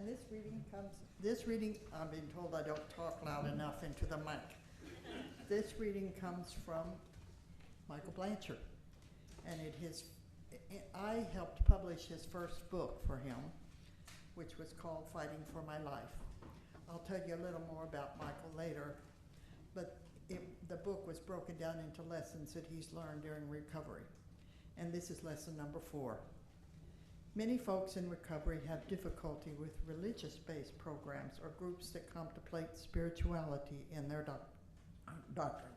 And this reading, I'm being told I don't talk loud enough into the mic. This reading comes from Michael Blanchard. And I helped publish his first book for him, which was called Fighting for My Life. I'll tell you a little more about Michael later, but the book was broken down into lessons that he's learned during recovery. And this is lesson number 4. Many folks in recovery have difficulty with religious-based programs or groups that contemplate spirituality in their doctrine.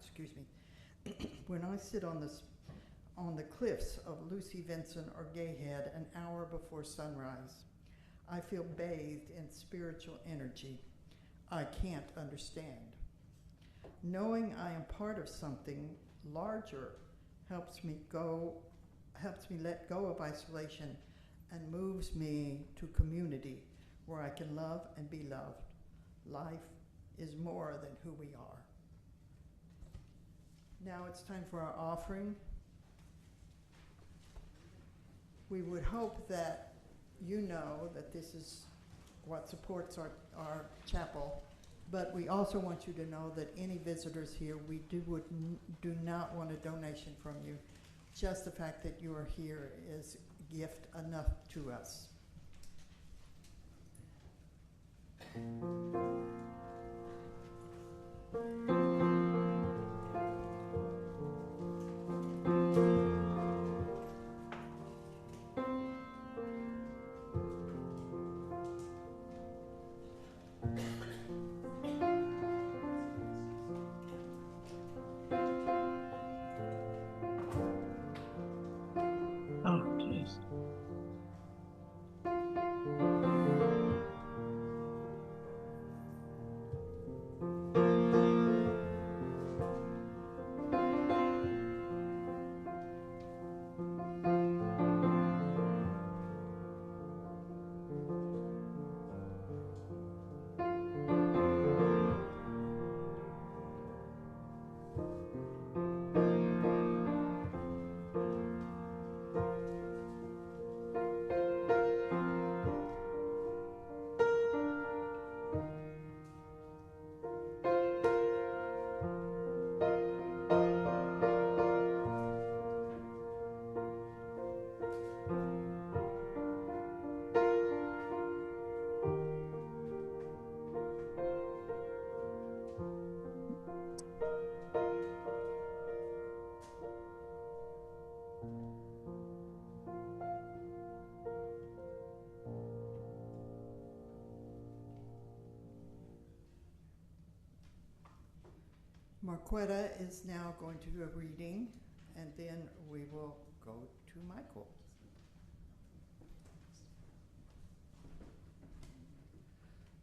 When I sit on the cliffs of Lucy Vincent or Gayhead an hour before sunrise, I feel bathed in spiritual energy I can't understand. Knowing I am part of something larger helps me let go of isolation and moves me to community where I can love and be loved. Life is more than who we are. Now it's time for our offering. We would hope that you know that this is what supports our chapel, but we also want you to know that any visitors here, we do not want a donation from you. Just the fact that you are here is gift enough to us. Marquetta is now going to do a reading, and then we will go to Michael.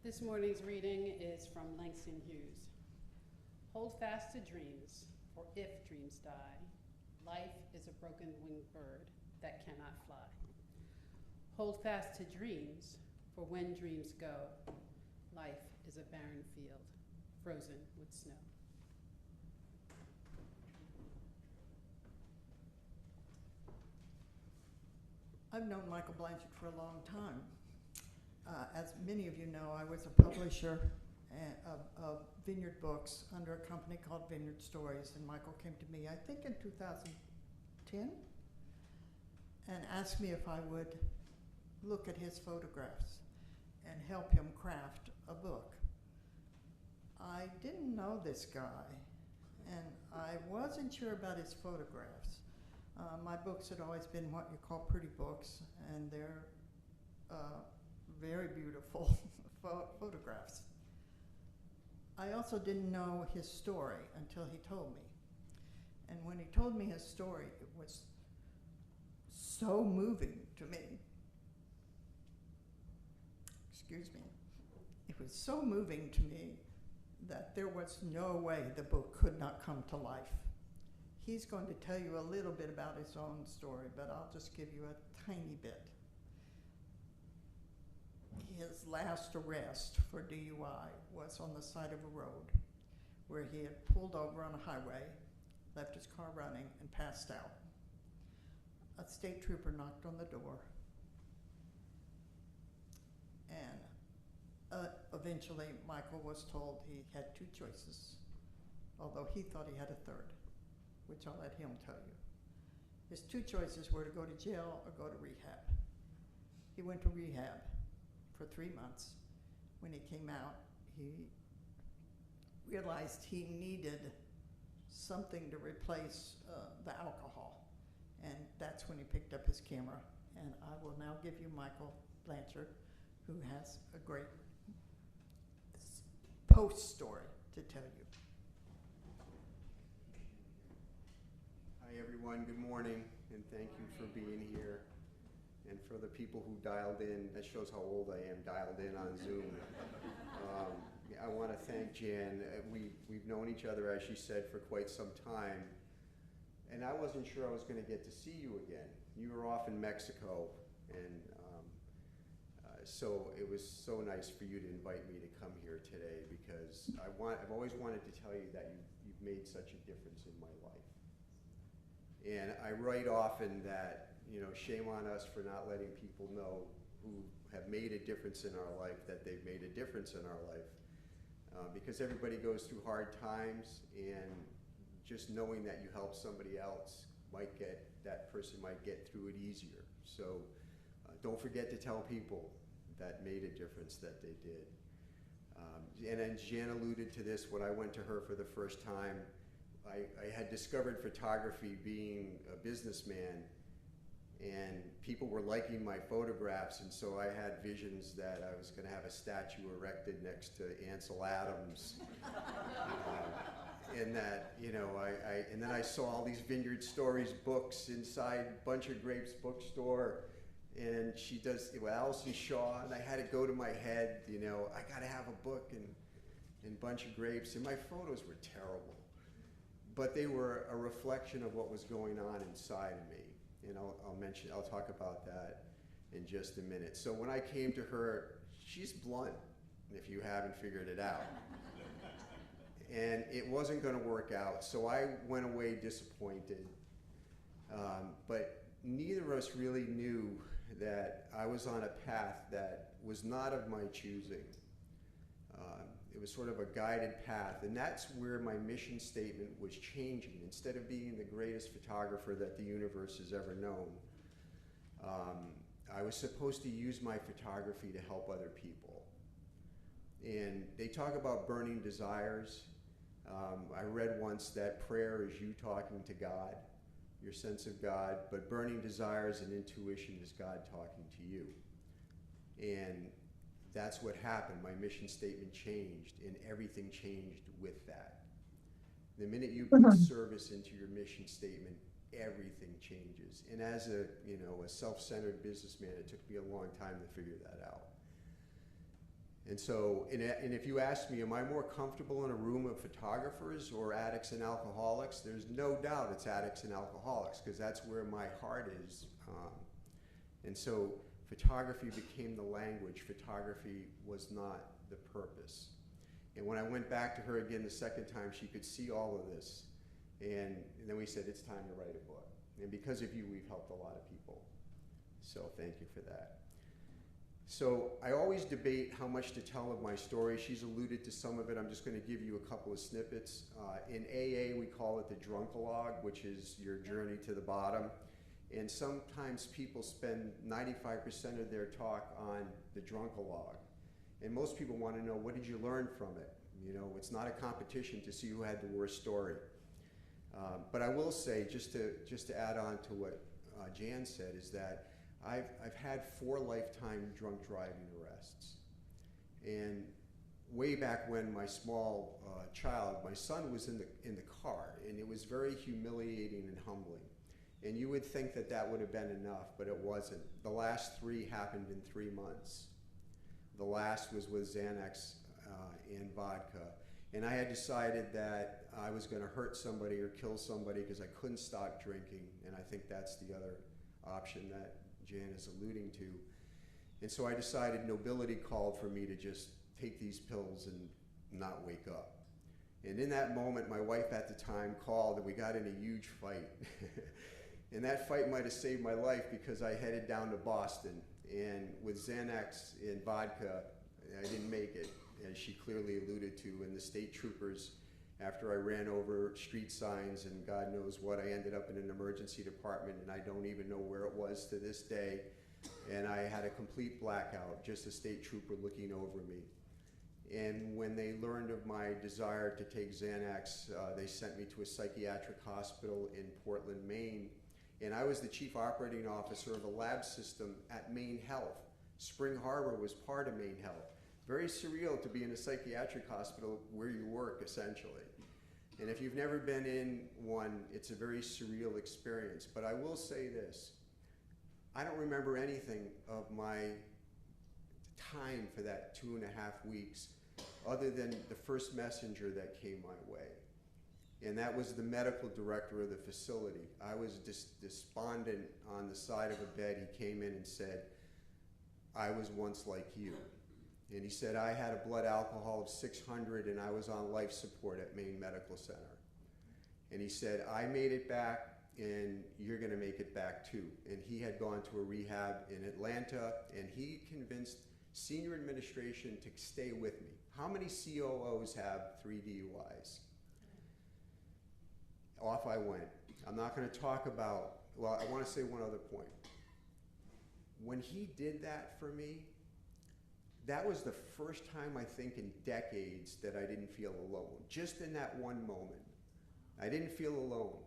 This morning's reading is from Langston Hughes. Hold fast to dreams, for if dreams die, life is a broken-winged bird that cannot fly. Hold fast to dreams, for when dreams go, life is a barren field, frozen with snow. I've known Michael Blanchard for a long time. As many of you know, I was a publisher of Vineyard books under a company called Vineyard Stories, and Michael came to me, I think in 2010, and asked me if I would look at his photographs and help him craft a book. I didn't know this guy, and I wasn't sure about his photographs. My books had always been what you call pretty books, and they're very beautiful photographs. I also didn't know his story until he told me. And when he told me his story, it was so moving to me. Excuse me. It was so moving to me that there was no way the book could not come to life. He's going to tell you a little bit about his own story, but I'll just give you a tiny bit. His last arrest for DUI was on the side of a road where he had pulled over on a highway, left his car running, and passed out. A state trooper knocked on the door, and eventually Michael was told he had two choices, although he thought he had a third, which I'll let him tell you. His two choices were to go to jail or go to rehab. He went to rehab for 3 months. When he came out, he realized he needed something to replace the alcohol. And that's when he picked up his camera. And I will now give you Michael Blanchard, who has a great post story to tell you. Hi everyone, good morning, and thank you for being here. And for the people who dialed in, that shows how old I am, dialed in on Zoom. I want to thank Jan. We've known each other, as she said, for quite some time. And I wasn't sure I was going to get to see you again. You were off in Mexico, and so it was so nice for you to invite me to come here today, because I've always wanted to tell you that you've made such a difference in my life. And I write often that, shame on us for not letting people know who have made a difference in our life that they've made a difference in our life. Because everybody goes through hard times, and just knowing that you help somebody else that person might get through it easier. So don't forget to tell people that made a difference that they did. And then Jan alluded to this when I went to her for the first time. I had discovered photography being a businessman, and people were liking my photographs, and so I had visions that I was going to have a statue erected next to Ansel Adams. And that, and then I saw all these Vineyard Stories books inside Bunch of Grapes bookstore, and she does, Allison Shaw, and I had it go to my head, I got to have a book and Bunch of Grapes, and my photos were terrible. But they were a reflection of what was going on inside of me. And I'll talk about that in just a minute. So when I came to her, she's blunt, if you haven't figured it out. And it wasn't going to work out, so I went away disappointed. But neither of us really knew that I was on a path that was not of my choosing. It was sort of a guided path, and that's where my mission statement was changing. Instead of being the greatest photographer that the universe has ever known, I was supposed to use my photography to help other people. And they talk about burning desires. I read once that prayer is you talking to God, your sense of God, but burning desires and intuition is God talking to you. And that's what happened. My mission statement changed, and everything changed with that. The minute you put service into your mission statement, everything changes. And as a self-centered businessman, it took me a long time to figure that out. And so, and if you ask me, am I more comfortable in a room of photographers or addicts and alcoholics? There's no doubt it's addicts and alcoholics, because that's where my heart is. And so photography became the language. Photography was not the purpose. And when I went back to her again the second time, she could see all of this. And then we said, it's time to write a book. And because of you, we've helped a lot of people. So thank you for that. So I always debate how much to tell of my story. She's alluded to some of it. I'm just going to give you a couple of snippets. In AA, we call it the drunkalogue, which is your journey to the bottom. And sometimes people spend 95% of their talk on the drunkalogue. And most people want to know, what did you learn from it? It's not a competition to see who had the worst story. But I will say, just to add on to what Jan said, is that I've had 4 lifetime drunk driving arrests. And way back when my small child, my son, was in the car, and it was very humiliating and humbling. And you would think that that would have been enough, but it wasn't. The last 3 happened in 3 months. The last was with Xanax and vodka. And I had decided that I was going to hurt somebody or kill somebody because I couldn't stop drinking. And I think that's the other option that Jan is alluding to. And so I decided nobility called for me to just take these pills and not wake up. And in that moment, my wife at the time called, and we got in a huge fight. And that fight might have saved my life, because I headed down to Boston. And with Xanax and vodka, I didn't make it, as she clearly alluded to, and the state troopers, after I ran over street signs and God knows what, I ended up in an emergency department, and I don't even know where it was to this day. And I had a complete blackout, just a state trooper looking over me. And when they learned of my desire to take Xanax, they sent me to a psychiatric hospital in Portland, Maine. And I was the chief operating officer of the lab system at Maine Health. Spring Harbor was part of Maine Health. Very surreal to be in a psychiatric hospital where you work, essentially. And if you've never been in one, it's a very surreal experience. But I will say this, I don't remember anything of my time for that 2.5 weeks other than the first messenger that came my way. And that was the medical director of the facility. I was despondent on the side of a bed. He came in and said, I was once like you. And he said, I had a blood alcohol of 600 and I was on life support at Maine Medical Center. And he said, I made it back and you're gonna make it back too. And he had gone to a rehab in Atlanta and he convinced senior administration to stay with me. How many COOs have 3 DUIs? Off I went. I'm not gonna talk about, well, I wanna say one other point. When he did that for me, that was the first time, I think, in decades that I didn't feel alone. Just in that one moment. I didn't feel alone.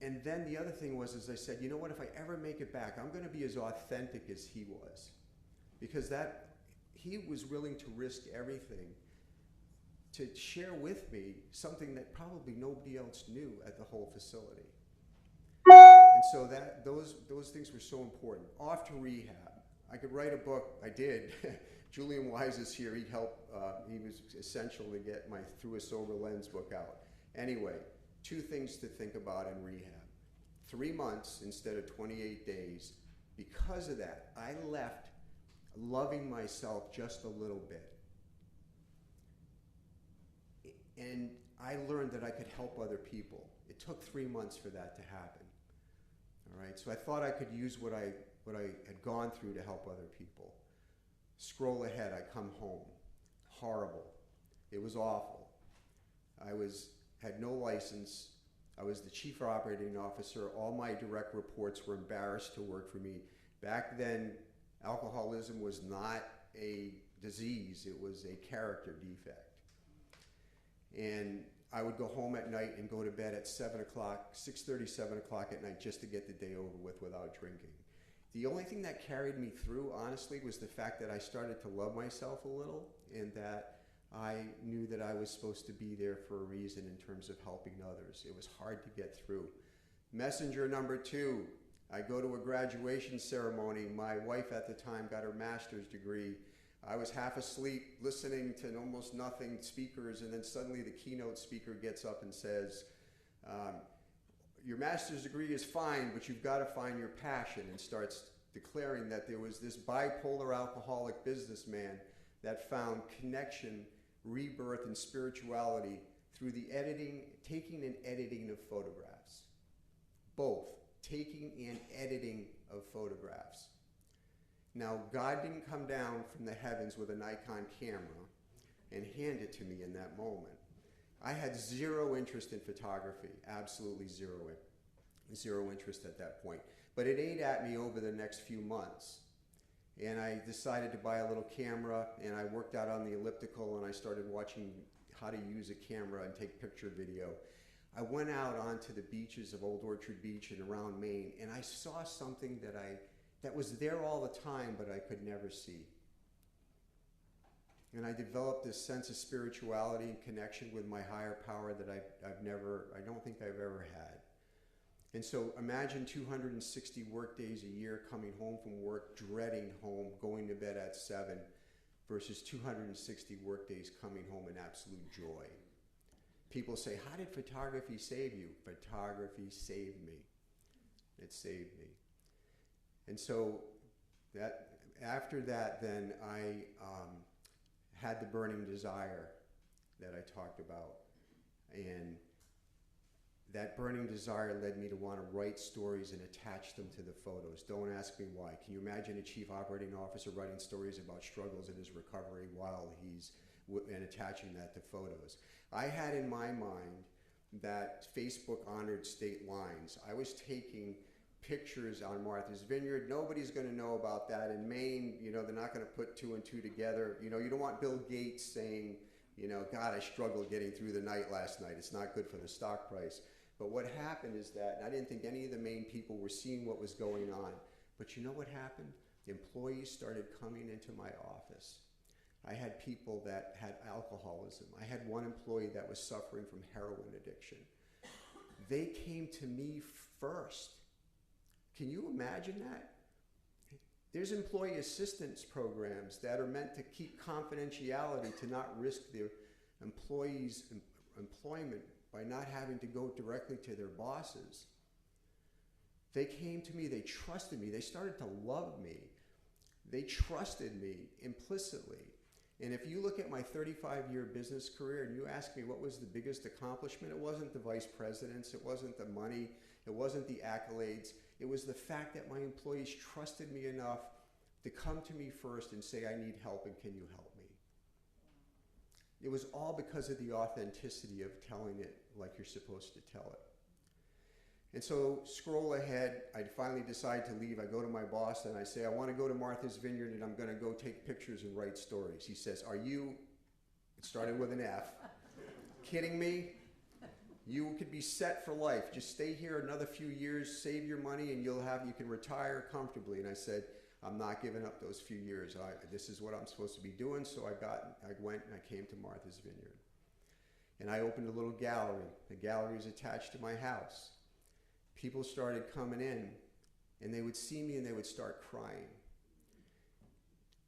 And then the other thing was, as I said, you know what, if I ever make it back, I'm gonna be as authentic as he was. Because he was willing to risk everything to share with me something that probably nobody else knew at the whole facility. And so those things were so important. Off to rehab. I could write a book. I did. Julian Wise is here. He helped. He was essential to get my Through a Sober Lens book out. Anyway, 2 things to think about in rehab. 3 months instead of 28 days. Because of that, I left loving myself just a little bit. And I learned that I could help other people. It took 3 months for that to happen. All right, so I thought I could use what I had gone through to help other people. Scroll ahead, I come home. Horrible. It was awful. I had no license. I was the chief operating officer. All my direct reports were embarrassed to work for me. Back then, alcoholism was not a disease. It was a character defect. And I would go home at night and go to bed at 7 o'clock, 6:30, 7 o'clock at night just to get the day over with without drinking. The only thing that carried me through, honestly, was the fact that I started to love myself a little and that I knew that I was supposed to be there for a reason in terms of helping others. It was hard to get through. Messenger number 2, I go to a graduation ceremony. My wife at the time got her master's degree. I was half asleep listening to almost nothing speakers, and then suddenly the keynote speaker gets up and says, your master's degree is fine, but you've got to find your passion, and starts declaring that there was this bipolar alcoholic businessman that found connection, rebirth, and spirituality through the taking and editing of photographs. Both, taking and editing of photographs. Now, God didn't come down from the heavens with a Nikon camera and hand it to me in that moment. I had zero interest in photography, absolutely zero interest at that point. But it ate at me over the next few months. And I decided to buy a little camera, and I worked out on the elliptical, and I started watching how to use a camera and take picture video. I went out onto the beaches of Old Orchard Beach and around Maine, and I saw something that was there all the time, but I could never see. And I developed this sense of spirituality and connection with my higher power that I don't think I've ever had. And so imagine 260 work days a year, coming home from work, dreading home, going to bed at 7, versus 260 work days coming home in absolute joy. People say, how did photography save you? Photography saved me. It saved me. And so after that, then I had the burning desire that I talked about. And that burning desire led me to want to write stories and attach them to the photos. Don't ask me why. Can you imagine a chief operating officer writing stories about struggles in his recovery while he's and attaching that to photos? I had in my mind that Facebook honored state lines. I was taking pictures on Martha's Vineyard. Nobody's going to know about that in Maine. You know, they're not going to put two and two together. You know, you don't want Bill Gates saying, you know, God, I struggled getting through the night last night. It's not good for the stock price. But what happened is that, and I didn't think any of the Maine people were seeing what was going on. But you know what happened? Employees started coming into my office. I had people that had alcoholism. I had one employee that was suffering from heroin addiction. They came to me first. Can you imagine that? There's employee assistance programs that are meant to keep confidentiality, to not risk their employees' employment by not having to go directly to their bosses. They came to me, they trusted me, they started to love me. They trusted me implicitly. And if you look at my 35-year business career and you ask me what was the biggest accomplishment, it wasn't the vice presidents, it wasn't the money, it wasn't the accolades. It was the fact that my employees trusted me enough to come to me first and say, I need help and can you help me? It was all because of the authenticity of telling it like you're supposed to tell it. And so scroll ahead, I finally decide to leave. I go to my boss and I say, I want to go to Martha's Vineyard and I'm going to go take pictures and write stories. He says, are you, it started with an F, kidding me? You could be set for life. Just stay here another few years, save your money, and you can retire comfortably. And I said, I'm not giving up those few years. This is what I'm supposed to be doing. So I went and I came to Martha's Vineyard. And I opened a little gallery. The gallery is attached to my house. People started coming in, and they would see me and they would start crying.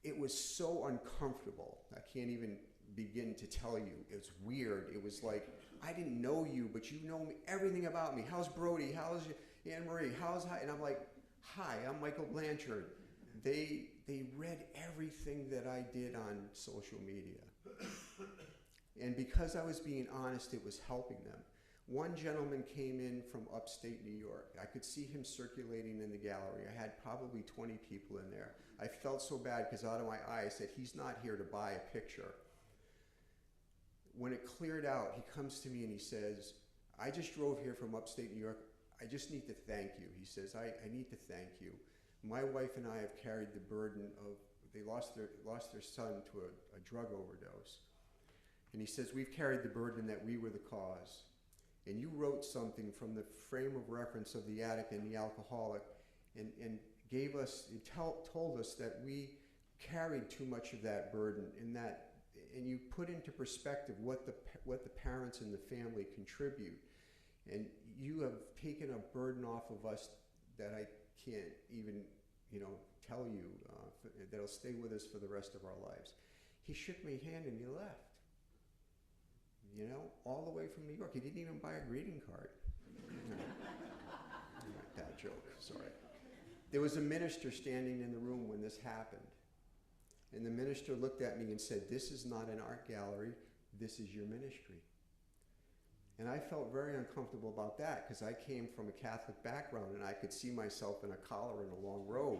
It was so uncomfortable. I can't even begin to tell you. It's weird. It was like, I didn't know you, but you know me, everything about me. How's Brody? How's Anne Marie? And I'm like, hi, I'm Michael Blanchard. They read everything that I did on social media. And because I was being honest, it was helping them. One gentleman came in from upstate New York. I could see him circulating in the gallery. I had probably 20 people in there. I felt so bad because out of my eye I said, he's not here to buy a picture. When it cleared out, he comes to me and he says, I just drove here from upstate New York. I just need to thank you. He says, I need to thank you. My wife and I have carried the burden of, they lost their son to a drug overdose. And he says, we've carried the burden that we were the cause. And you wrote something from the frame of reference of the addict and the alcoholic and gave us, told us that we carried too much of that burden and you put into perspective what the parents and the family contribute. And you have taken a burden off of us that I can't even, tell you, that'll stay with us for the rest of our lives. He shook my hand and he left. All the way from New York. He didn't even buy a greeting card. Bad joke, sorry. There was a minister standing in the room when this happened. And the minister looked at me and said, this is not an art gallery, this is your ministry. And I felt very uncomfortable about that because I came from a Catholic background and I could see myself in a collar and a long robe.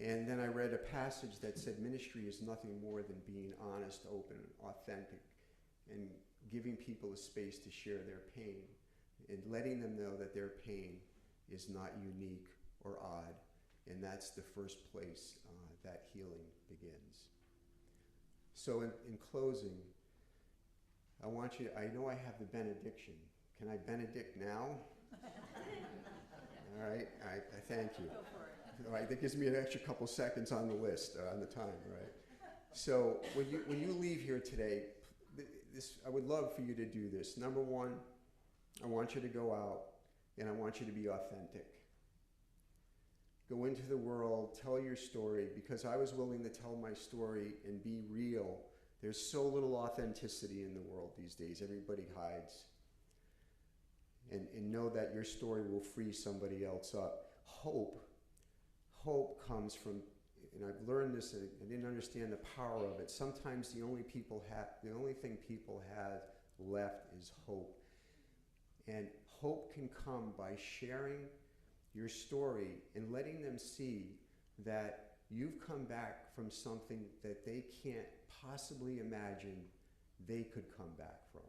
And then I read a passage that said ministry is nothing more than being honest, open, authentic, and giving people a space to share their pain and letting them know that their pain is not unique or odd. And that's the first place that healing begins. So in closing, I know I have the benediction. Can I benedict now? All right, I thank you. Go for it. All right, that gives me an extra couple seconds on the list, on the time, right? So when you leave here today, I would love for you to do this. Number one, I want you to go out and I want you to be authentic. Go into the world, tell your story, because I was willing to tell my story and be real. There's so little authenticity in the world these days. Everybody hides. And know that your story will free somebody else up. Hope comes from, and I've learned this, and I didn't understand the power of it. Sometimes the only thing people have left is hope. And hope can come by sharing your story and letting them see that you've come back from something that they can't possibly imagine they could come back from.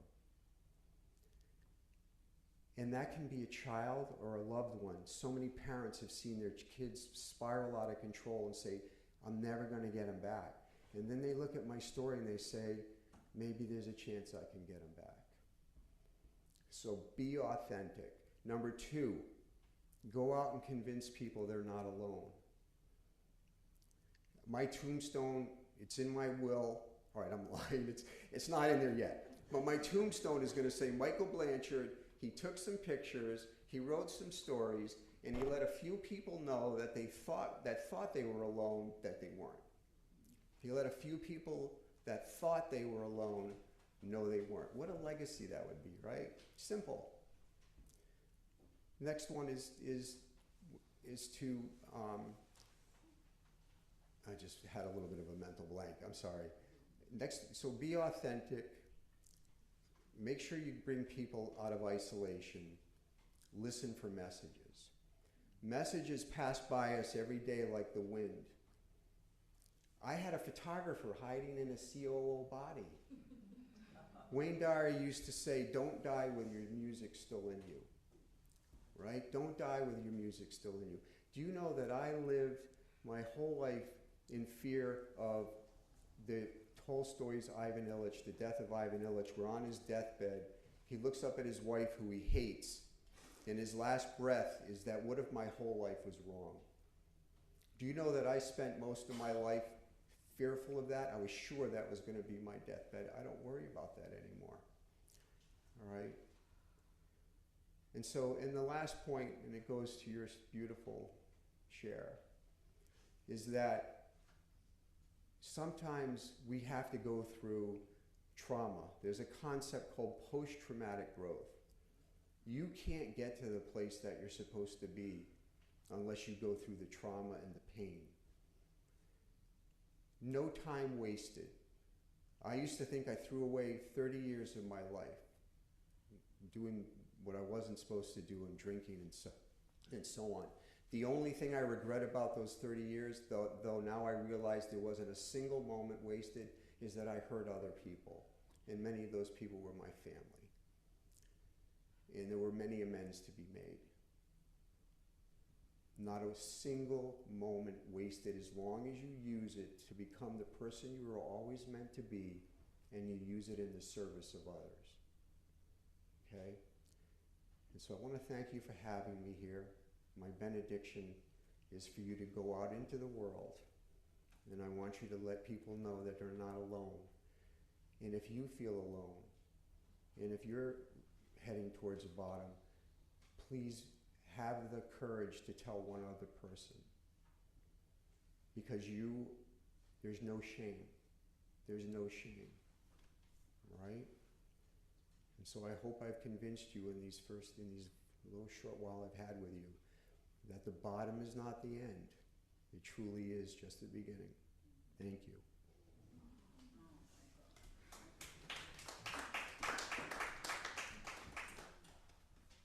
And that can be a child or a loved one. So many parents have seen their kids spiral out of control and say, I'm never going to get them back. And then they look at my story and they say, maybe there's a chance I can get them back. So be authentic. Number 2, go out and convince people they're not alone. My tombstone, it's in my will. All right, I'm lying. It's not in there yet. But my tombstone is going to say, Michael Blanchard, he took some pictures, he wrote some stories, and he let a few people know that thought they were alone, that they weren't. He let a few people that thought they were alone know they weren't. What a legacy that would be, right? Simple. Next one is to, I just had a little bit of a mental blank, I'm sorry. Next, so be authentic. Make sure you bring people out of isolation. Listen for messages. Messages pass by us every day like the wind. I had a photographer hiding in a COO body. Wayne Dyer used to say, don't die with your music still in you. Right? Don't die with your music still in you. Do you know that I lived my whole life in fear of the Tolstoy's Ivan Ilyich, the death of Ivan Ilyich? We're on his deathbed. He looks up at his wife, who he hates, and his last breath is that, what if my whole life was wrong? Do you know that I spent most of my life fearful of that? I was sure that was going to be my deathbed. I don't worry about that anymore. All right? And so, in the last point, and it goes to your beautiful share, is that sometimes we have to go through trauma. There's a concept called post-traumatic growth. You can't get to the place that you're supposed to be unless you go through the trauma and the pain. No time wasted. I used to think I threw away 30 years of my life doing what I wasn't supposed to do and drinking and so on. The only thing I regret about those 30 years, though now I realize there wasn't a single moment wasted, is that I hurt other people. And many of those people were my family. And there were many amends to be made. Not a single moment wasted, as long as you use it to become the person you were always meant to be, and you use it in the service of others. Okay? And so I want to thank you for having me here. My benediction is for you to go out into the world, and I want you to let people know that they're not alone. And if you feel alone, and if you're heading towards the bottom, please have the courage to tell one other person. Because there's no shame. There's no shame. Right? And so I hope I've convinced you in these little short while I've had with you, that the bottom is not the end. It truly is just the beginning. Thank you.